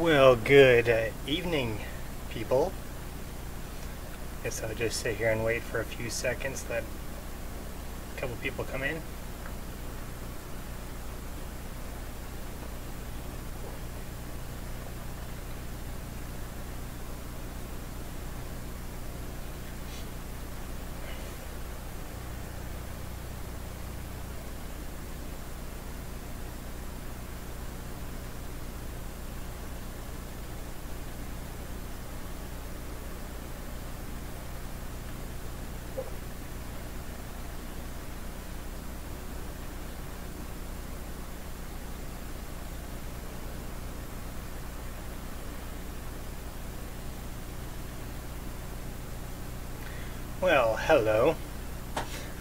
Well, good evening, people. Guess I'll just sit here and wait for a few seconds, let a couple people come in. Well, hello.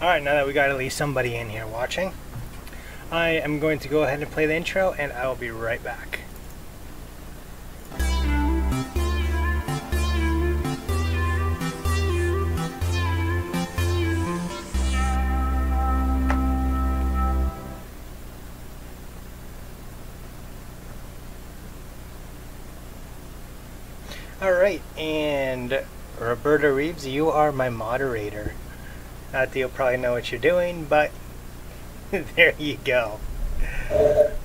Alright, now that we got at least somebody in here watching, I am going to go ahead and play the intro, and I will be right back. Alright, and Roberta Reeves, you are my moderator. Not that you'll probably know what you're doing, but there you go.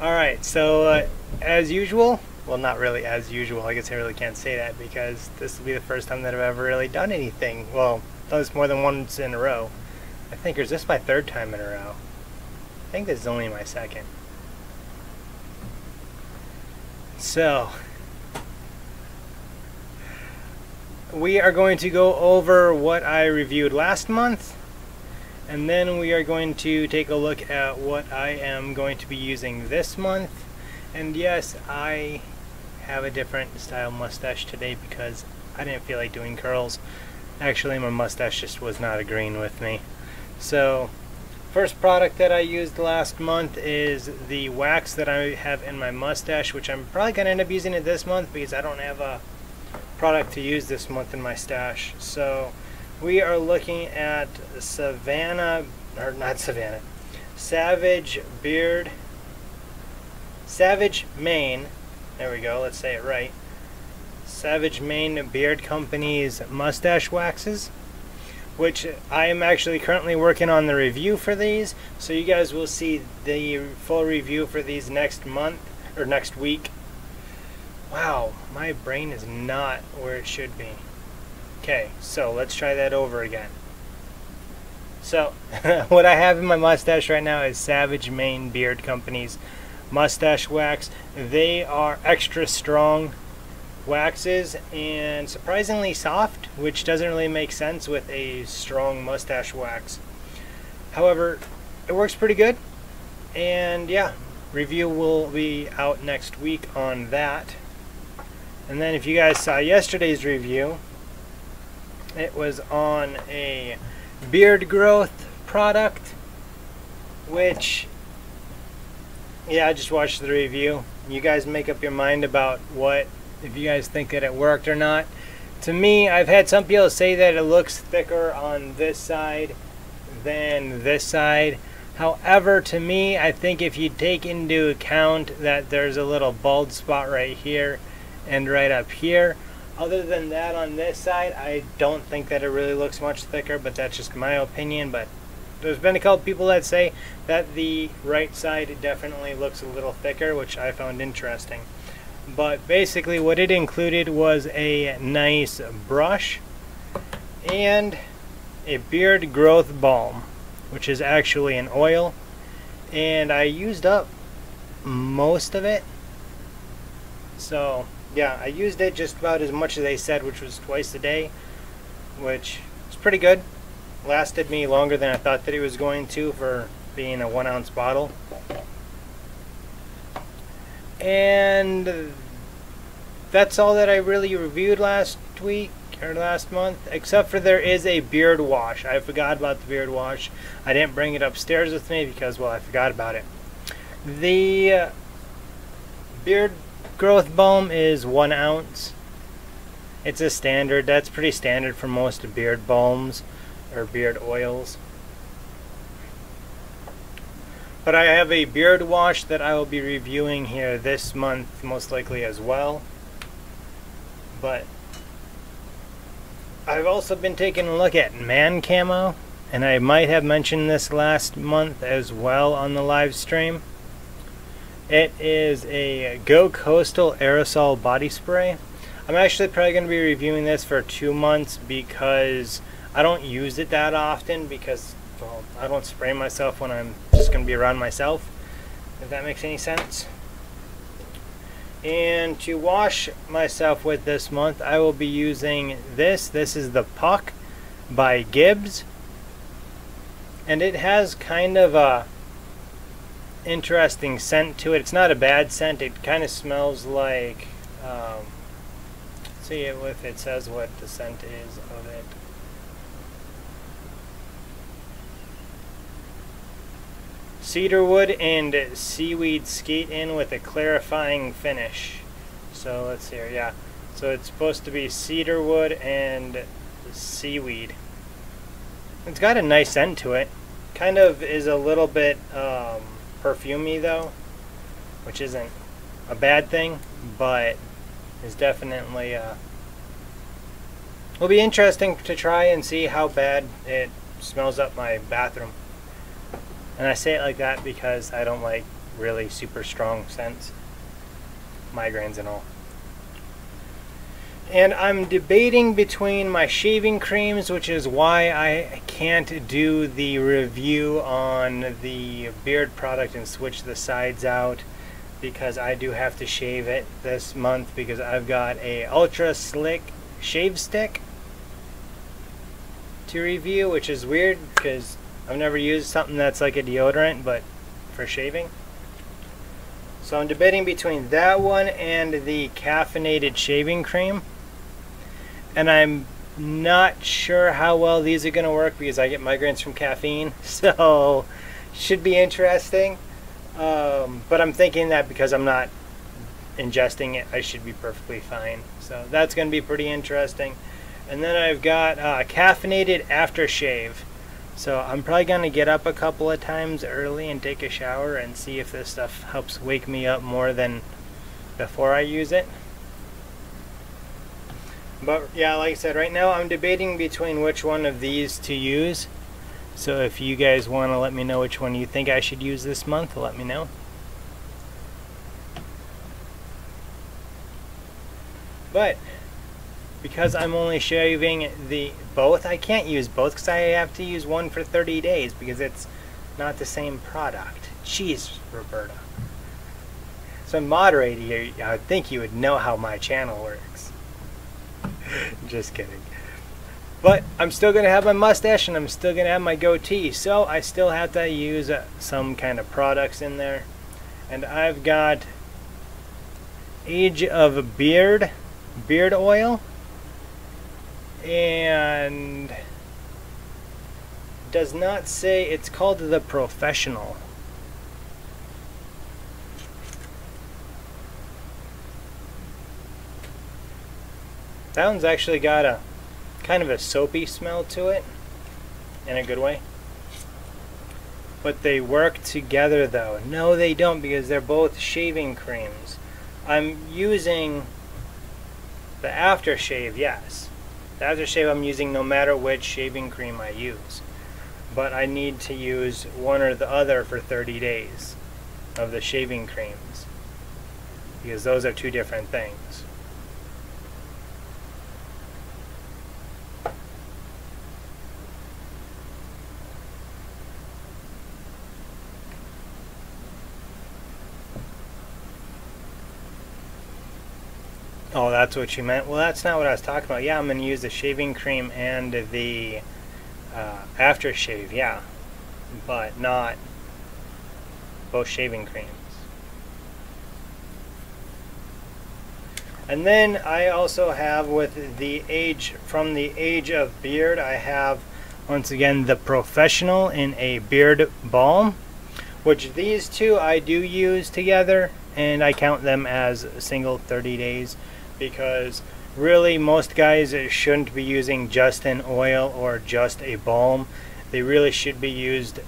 Alright, so as usual, well, not really as usual, I guess I really can't say that because this will be the first time that I've ever really done anything. Well, done this more than once in a row. I think, or is this my third time in a row? I think this is only my second. So, we are going to go over what I reviewed last month, and then we are going to take a look at what I am going to be using this month. And yes, I have a different style mustache today because I didn't feel like doing curls. Actually, my mustache just was not agreeing with me. So, first product that I used last month is the wax that I have in my mustache, which I'm probably going to end up using it this month because I don't have a product to use this month in my stash. So we are looking at Savage Mane, there we go, let's say it right, Savage Mane Beard Company's mustache waxes, which I am actually currently working on the review for these, so you guys will see the full review for these next month, or next week. Wow, my brain is not where it should be. Okay, so let's try that over again. So, what I have in my mustache right now is Savage Mane Beard Company's mustache wax. They are extra strong waxes and surprisingly soft, which doesn't really make sense with a strong mustache wax. However, it works pretty good, and yeah, review will be out next week on that. And then if you guys saw yesterday's review, it was on a beard growth product, which, yeah, I just watched the review. You guys make up your mind about if you guys think that it worked or not. To me, I've had some people say that it looks thicker on this side than this side. However, to me, I think if you take into account that there's a little bald spot right here and right up here, other than that on this side, I don't think that it really looks much thicker, but that's just my opinion. But there's been a couple people that say that the right side definitely looks a little thicker, which I found interesting. But basically what it included was a nice brush and a beard growth balm, which is actually an oil, and I used up most of it. So yeah, I used it just about as much as they said, which was twice a day, which is pretty good. Lasted me longer than I thought that it was going to for being a 1 ounce bottle. And that's all that I really reviewed last week or last month, except for there is a beard wash. I forgot about the beard wash. I didn't bring it upstairs with me because, well, I forgot about it. The beard growth balm is 1 ounce. It's a standard. That's pretty standard for most beard balms or beard oils. But I have a beard wash that I will be reviewing here this month, most likely as well. But I've also been taking a look at Man Camo, and I might have mentioned this last month as well on the live stream. It is a Go Coastal aerosol body spray. I'm actually probably going to be reviewing this for 2 months because I don't use it that often, because, well, I don't spray myself when I'm just going to be around myself, if that makes any sense. And to wash myself with this month, I will be using this. This is the Puck by Gibbs. And it has kind of a interesting scent to it. It's not a bad scent. It kind of smells like, see if it says what the scent is of it. Cedarwood and seaweed skate in with a clarifying finish. So let's see here, yeah. So it's supposed to be cedarwood and seaweed. It's got a nice scent to it. Kind of is a little bit perfumey though, which isn't a bad thing, but is definitely will be interesting to try and see how bad it smells up my bathroom. And I say it like that because I don't like really super strong scents, migraines and all. And I'm debating between my shaving creams, which is why I can't do the review on the beard product and switch the sides out, because I do have to shave it this month because I've got a ultra slick shave stick to review, which is weird because I've never used something that's like a deodorant but for shaving. So I'm debating between that one and the caffeinated shaving cream. And I'm not sure how well these are going to work because I get migraines from caffeine. So should be interesting. But I'm thinking that because I'm not ingesting it, I should be perfectly fine. So that's going to be pretty interesting. And then I've got caffeinated aftershave. So I'm probably going to get up a couple of times early and take a shower and see if this stuff helps wake me up more than before I use it. But yeah, like I said, right now I'm debating between which one of these to use. So if you guys want to let me know which one you think I should use this month, let me know. But because I'm only shaving the both, I can't use both because I have to use one for 30 days because it's not the same product. Jeez, Roberta. So moderator here, I would think you would know how my channel works. Just kidding. But I'm still going to have my mustache and I'm still going to have my goatee, so I still have to use some kind of products in there. And I've got Age of Beard oil, and does not say, it's called the Professional. That one's actually got a kind of a soapy smell to it in a good way. But they work together though. No, they don't, because they're both shaving creams. I'm using the aftershave, yes. The aftershave I'm using no matter which shaving cream I use. But I need to use one or the other for 30 days of the shaving creams, because those are two different things. Oh, that's what you meant? Well, that's not what I was talking about. Yeah, I'm going to use the shaving cream and the aftershave, yeah. But not both shaving creams. And then I also have with the Age, from the Age of Beard, I have once again the Professional in a beard balm, which these two I do use together, and I count them as a single 30 days. Because really most guys shouldn't be using just an oil or just a balm. They really should be used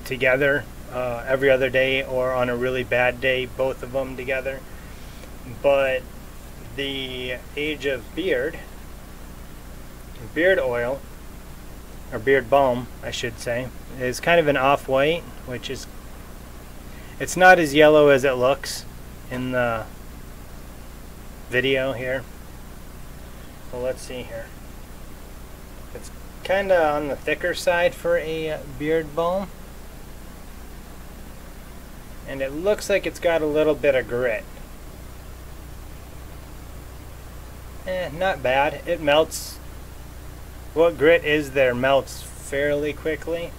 together every other day, or on a really bad day both of them together. But the Age of Beard oil, or beard balm I should say, is kind of an off-white, which is, it's not as yellow as it looks in the video here. Well, let's see here. It's kind of on the thicker side for a beard balm, and it looks like it's got a little bit of grit. Not bad. It melts. What grit is there melts fairly quickly.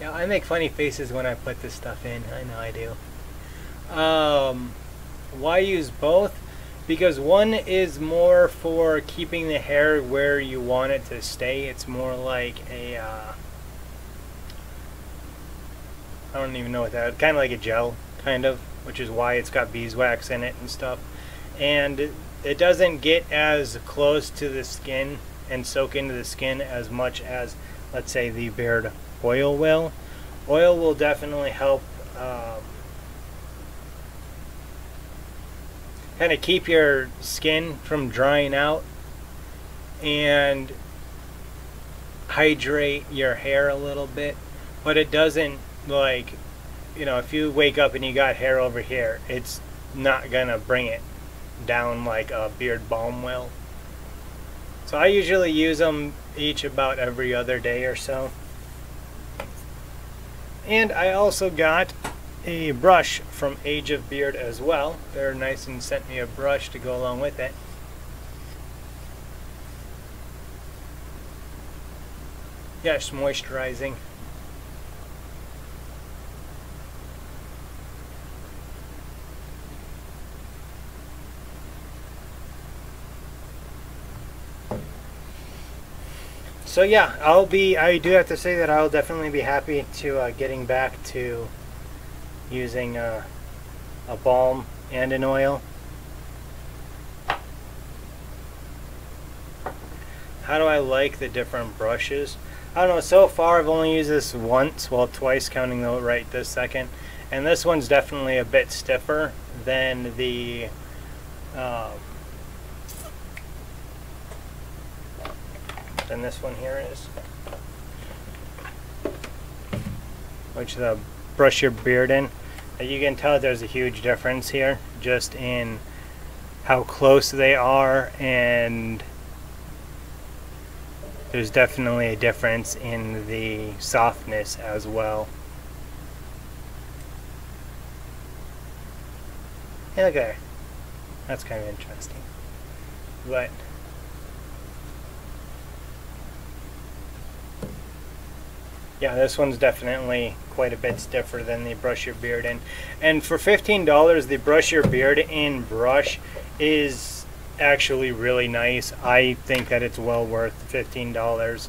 Yeah, I make funny faces when I put this stuff in. I know I do. Why use both? Because one is more for keeping the hair where you want it to stay. It's more like a I don't even know what that, kind of like a gel, kind of, which is why it's got beeswax in it and stuff. And it doesn't get as close to the skin and soak into the skin as much as, let's say, the beard oil will. Oil will definitely help kind of keep your skin from drying out and hydrate your hair a little bit, but it doesn't, like, you know, if you wake up and you got hair over here, it's not gonna bring it down like a beard balm will. So I usually use them each about every other day or so. And I also got a brush from Age of Beard as well. They're nice and sent me a brush to go along with it. Yeah, it's moisturizing. So yeah, I do have to say that I'll definitely be happy to getting back to using a balm and an oil. How do I like the different brushes? I don't know, so far I've only used this once, well twice counting the right this second, and this one's definitely a bit stiffer than the than this one here is, which the brush your beard in. You can tell there's a huge difference here just in how close they are, and there's definitely a difference in the softness as well. Hey, look there. That's kind of interesting. But yeah, this one's definitely quite a bit stiffer than the brush your beard in. And for $15, the brush your beard in brush is actually really nice. I think that it's well worth $15.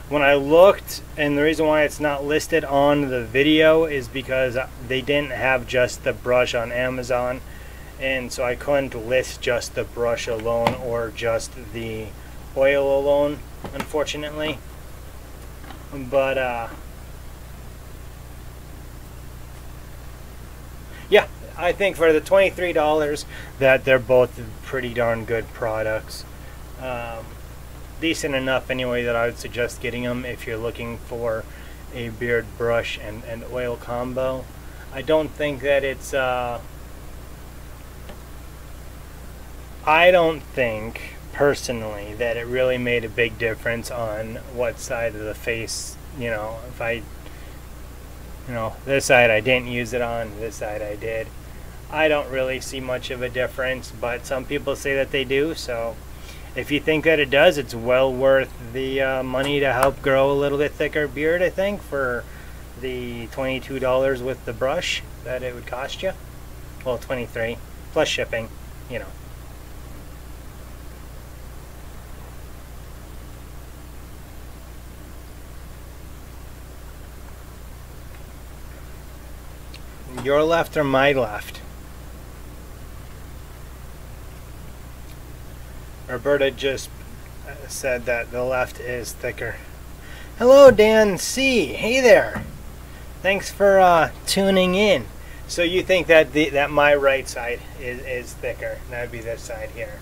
When I looked, and the reason why it's not listed on the video is because they didn't have just the brush on Amazon, and so I couldn't list just the brush alone or just the oil alone, unfortunately. But yeah, I think for the $23 that they're both pretty darn good products. Decent enough anyway that I would suggest getting them if you're looking for a beard brush and oil combo. I don't think that it's I don't think personally that it really made a big difference on what side of the face, you know, if I, you know, this side I didn't use it on, this side I did. I don't really see much of a difference, but some people say that they do, so if you think that it does, it's well worth the money to help grow a little bit thicker beard, I think, for the $22 with the brush that it would cost you. Well, $23 plus shipping, you know. Your left or my left? Roberta just said that the left is thicker. Hello, Dan C. Hey there. Thanks for tuning in. So you think that that my right side is thicker? That would be this side here.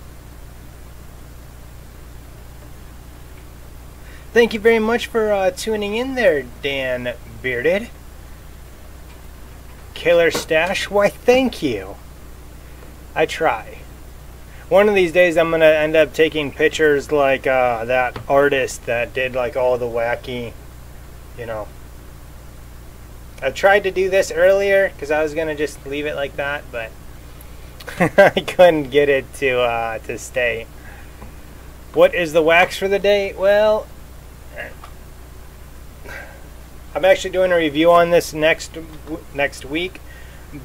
Thank you very much for tuning in there, Dan Bearded. Killer Stash, why thank you. I try. One of these days I'm going to end up taking pictures like that artist that did like all the wacky, you know. I tried to do this earlier because I was going to just leave it like that, but I couldn't get it to stay. What is the wax for the day? Well, I'm actually doing a review on this next week,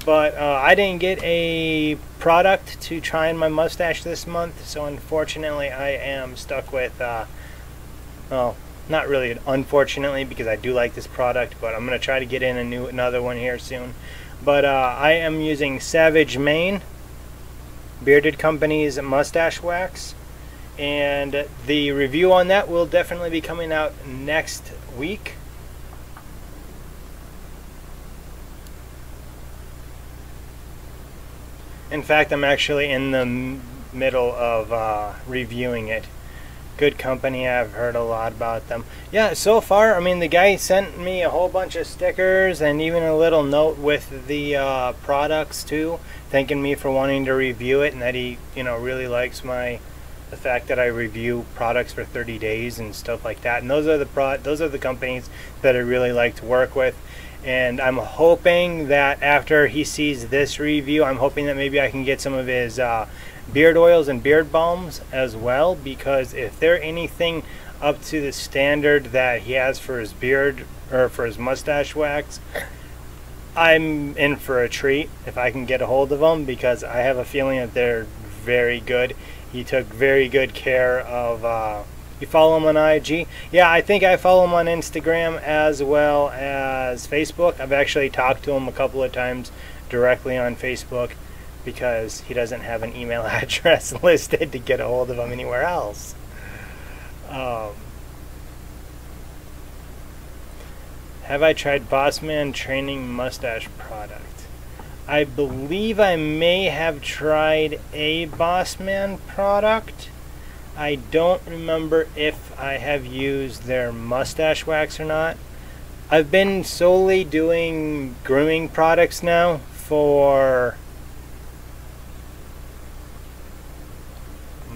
but I didn't get a product to try in my mustache this month, so unfortunately I am stuck with, well, not really unfortunately because I do like this product, but I'm going to try to get in another one here soon. But I am using Savage Mane, Bearded Company's mustache wax, and the review on that will definitely be coming out next week. In fact, I'm actually in the middle of reviewing it. Good company, I've heard a lot about them. Yeah, so far, I mean, the guy sent me a whole bunch of stickers and even a little note with the products too, thanking me for wanting to review it and that he, you know, really likes the fact that I review products for 30 days and stuff like that. And those are the companies that I really like to work with. And I'm hoping that after he sees this review, I'm hoping that maybe I can get some of his beard oils and beard balms as well, because if they're anything up to the standard that he has for his beard or for his mustache wax, I'm in for a treat if I can get a hold of them, because I have a feeling that they're very good. He took very good care of you follow him on IG? Yeah, I think I follow him on Instagram as well as Facebook. I've actually talked to him a couple of times directly on Facebook because he doesn't have an email address listed to get a hold of him anywhere else. Have I tried Bossman Training Mustache product? I believe I may have tried a Bossman product. I don't remember if I have used their mustache wax or not. I've been solely doing grooming products now for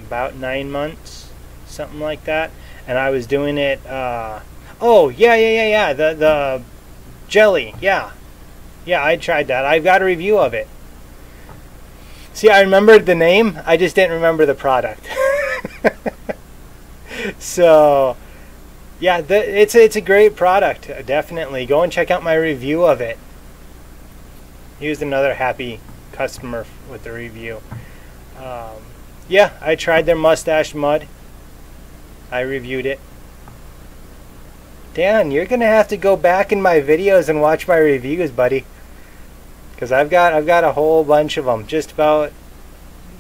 about 9 months, something like that. And I was doing it, oh, yeah, the jelly, yeah. Yeah, I tried that. I've got a review of it. See, I remembered the name, I just didn't remember the product. So yeah, it's a great product. Definitely go and check out my review of it. He was another happy customer with the review. Yeah, I tried their mustache mud. I reviewed it. Dan, you're gonna have to go back in my videos and watch my reviews, buddy, because I've got a whole bunch of them. Just about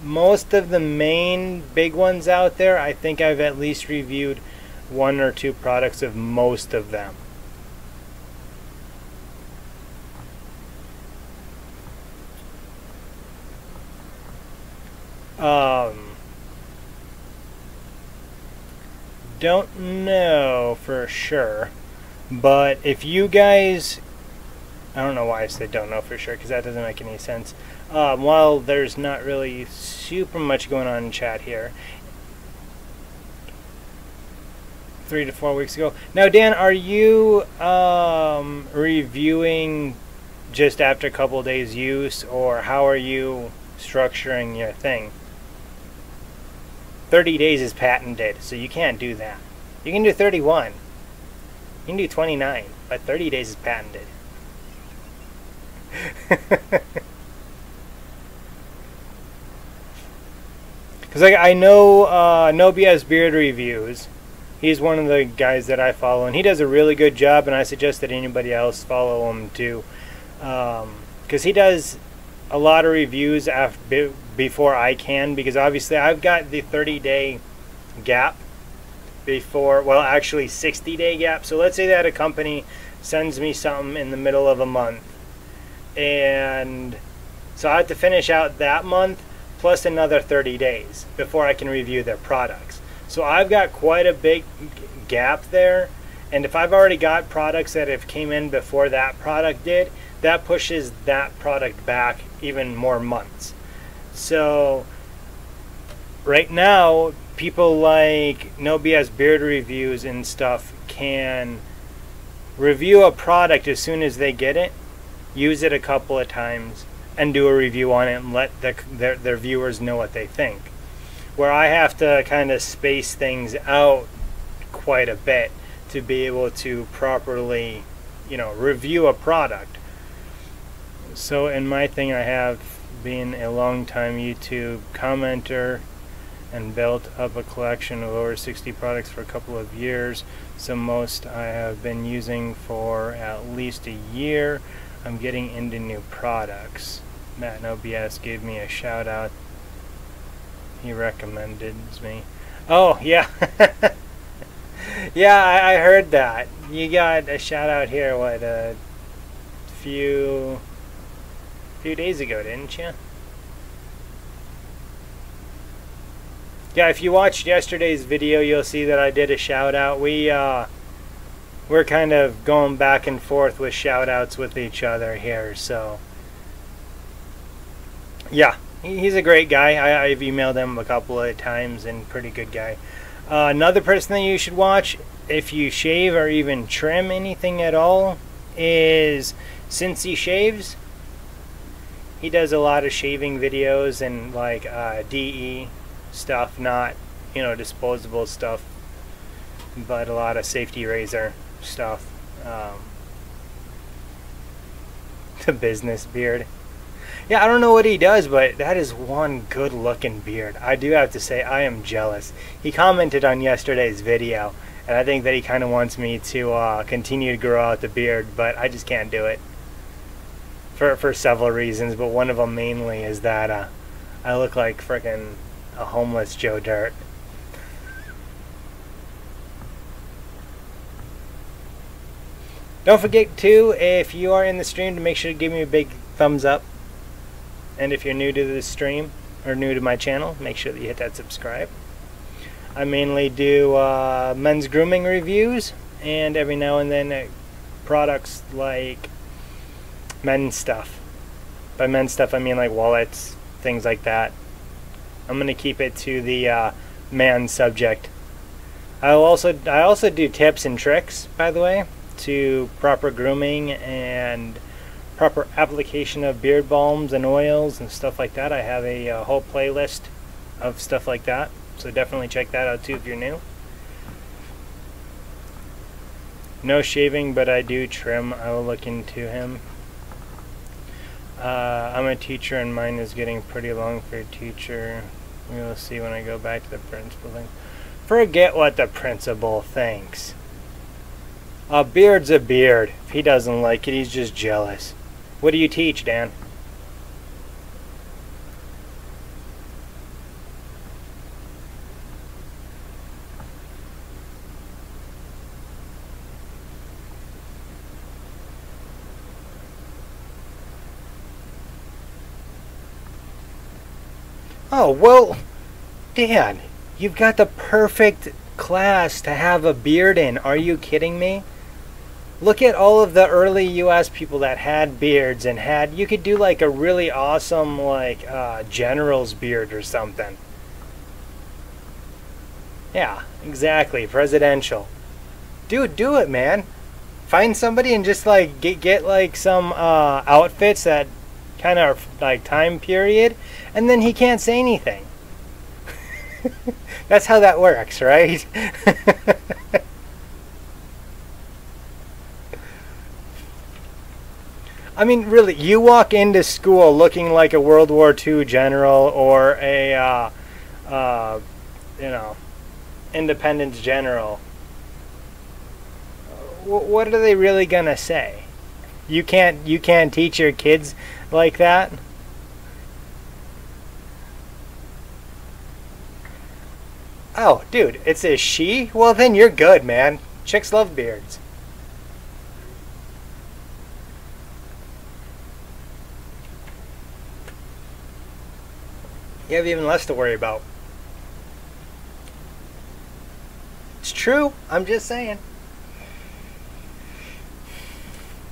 most of the main big ones out there, I think I've at least reviewed 1 or 2 products of most of them. Don't know for sure, but if you guys, I don't know why I said don't know for sure, because that doesn't make any sense. While there's not really super much going on in chat here, 3 to 4 weeks ago. Now, Dan, are you reviewing just after a couple of days use, or how are you structuring your thing? 30 days is patented, so you can't do that. You can do 31. You can do 29, but 30 days is patented. Because I know No BS Beard Reviews. He's one of the guys that I follow, and he does a really good job, and I suggest that anybody else follow him too. Because he does a lot of reviews before I can, because obviously I've got the 30-day gap before, well, actually 60-day gap. So let's say that a company sends me something in the middle of a month, and so I have to finish out that month plus another 30 days before I can review their products. So I've got quite a big gap there, and if I've already got products that have came in before that product did, that pushes that product back even more months. So right now, people like No BS Beard Reviews and stuff can review a product as soon as they get it, use it a couple of times, and do a review on it and let their viewers know what they think. Where I have to kind of space things out quite a bit to be able to properly, review a product. So in my thing, I have been a long-time YouTube commenter and built up a collection of over 60 products for a couple of years. So most I have been using for at least a year. I'm getting into new products. Matt No BS gave me a shout out. He recommended me. Oh yeah. Yeah, I heard that. You got a shout out here, what, a few days ago, didn't you? Yeah, if you watched yesterday's video, you'll see that I did a shout out. We're kind of going back and forth with shout outs with each other here, so yeah, he's a great guy. I've emailed him a couple of times, and pretty good guy. Another person that you should watch if you shave or even trim anything at all is Since He Shaves. He does a lot of shaving videos and like DE stuff, not disposable stuff, but a lot of safety razor stuff. The business beard. Yeah, I don't know what he does, but that is one good looking beard. I do have to say, I am jealous. He commented on yesterday's video, and I think that he kind of wants me to continue to grow out the beard, but I just can't do it for several reasons, but one of them mainly is that I look like frickin' a homeless Joe Dirt. Don't forget to, if you are in the stream, to make sure to give me a big thumbs up. And if you're new to the stream, or new to my channel, make sure that you hit that subscribe. I mainly do men's grooming reviews, and every now and then products like men's stuff. By men's stuff, I mean like wallets, things like that. I'm going to keep it to the man subject. I also do tips and tricks, by the way, to proper grooming and proper application of beard balms and oils and stuff like that. I have a whole playlist of stuff like that, so definitely check that out too if you're new. No shaving, but I do trim. I will look into him. I'm a teacher and mine is getting pretty long for a teacher. We will see when I go back to the principal thing. Forget what the principal thinks. A beard's a beard. If he doesn't like it, he's just jealous. What do you teach, Dan? Oh, well, Dan, you've got the perfect class to have a beard in. Are you kidding me? Look at all of the early US people that had beards and you could do like a really awesome like general's beard or something. Yeah, exactly, presidential. Dude, do it, man. Find somebody and just like get like some outfits that kind of like time period, and then he can't say anything. That's how that works, right? I mean, really, you walk into school looking like a World War II general or a, independence general. What are they really gonna say? You can't teach your kids like that? Oh, dude, it's a she? Well, then you're good, man. Chicks love beards. You have even less to worry about. It's true. I'm just saying.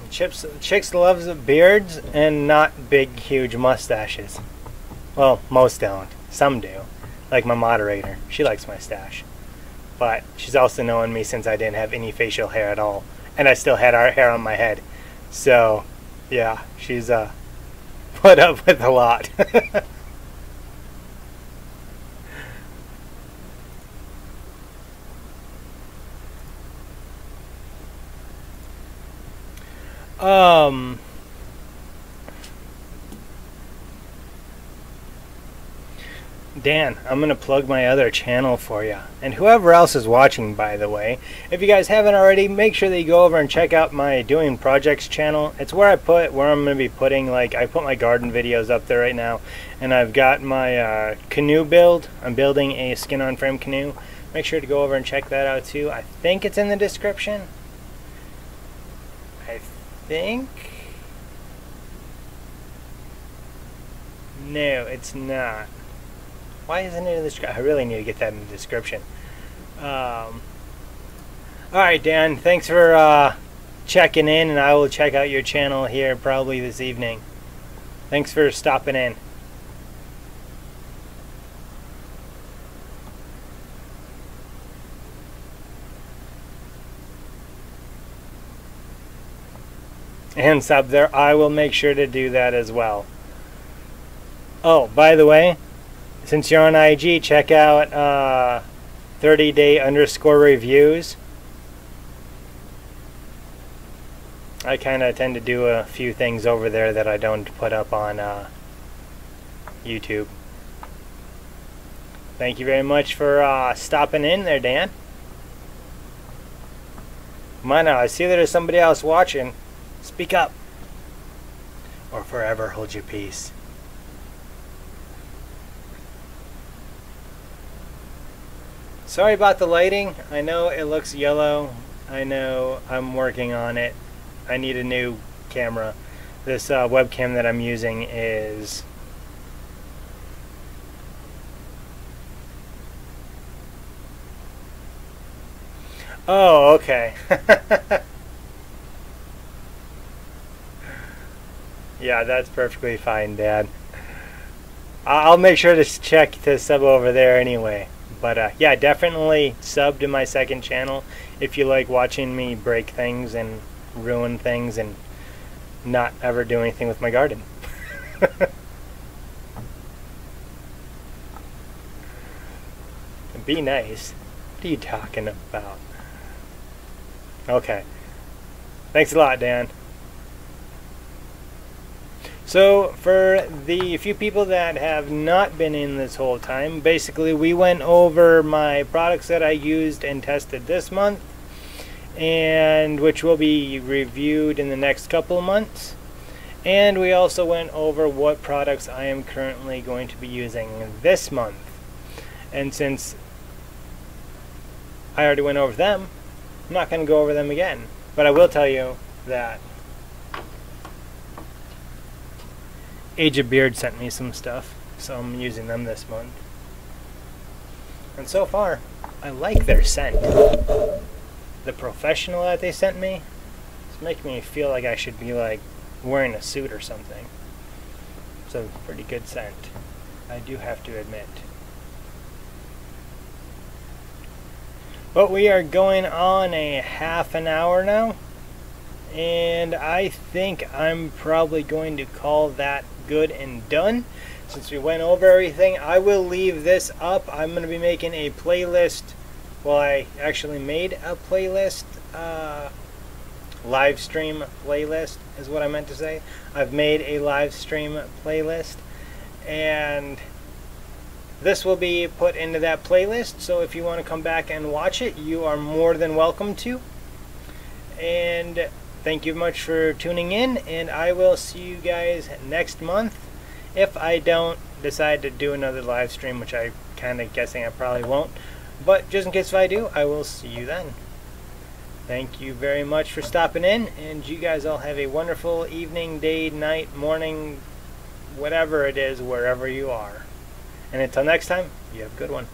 Chicks love beards and not big, huge mustaches. Well, most don't. Some do. Like my moderator. She likes my stash. But she's also known me since I didn't have any facial hair at all. And I still had our hair on my head. So, yeah, she's put up with a lot. Dan, I'm going to plug my other channel for you. And whoever else is watching, by the way, if you guys haven't already, make sure that you go over and check out my Doing Projects channel. It's where I'm going to be putting, like, I put my garden videos up there right now. And I've got my canoe build. I'm building a skin-on-frame canoe. Make sure to go over and check that out, too. I think it's in the description. I think... No, it's not. Why isn't it in the description? I really need to get that in the description. Alright, Dan. Thanks for checking in, and I will check out your channel here probably this evening. Thanks for stopping in. And sub there. I will make sure to do that as well. Oh, by the way, since you're on IG, check out 30day_reviews. I kind of tend to do a few things over there that I don't put up on YouTube. Thank you very much for stopping in there, Dan. Come on now, I see that there's somebody else watching. Speak up. Or forever hold your peace. Sorry about the lighting. I know it looks yellow. I know I'm working on it. I need a new camera. This webcam that I'm using is... Oh, okay. Yeah, that's perfectly fine, Dad. I'll make sure to check to sub over there anyway. But yeah, definitely sub to my second channel if you like watching me break things and ruin things and not ever do anything with my garden. Be nice. What are you talking about? Okay. Thanks a lot, Dan. So, for the few people that have not been in this whole time, basically we went over my products that I used and tested this month, and which will be reviewed in the next couple of months. And we also went over what products I am currently going to be using this month. And since I already went over them, I'm not going to go over them again. But I will tell you that Age of Beard sent me some stuff, so I'm using them this month. And so far, I like their scent. The professional that they sent me is making me feel like I should be like wearing a suit or something. It's a pretty good scent, I do have to admit. But we are going on a half an hour now, and I think I'm probably going to call that good and done. Since we went over everything, I will leave this up. I'm going to be making a playlist. Well, I actually made a playlist, live stream playlist is what I meant to say. I've made a live stream playlist, and this will be put into that playlist, so if you want to come back and watch it, you are more than welcome to. And thank you much for tuning in, and I will see you guys next month. If I don't decide to do another live stream, which I'm kind of guessing I probably won't, But just in case if I do, I will see you then. Thank you very much for stopping in, and you guys all have a wonderful evening, day, night, morning, whatever it is, wherever you are. And until next time, you have a good one.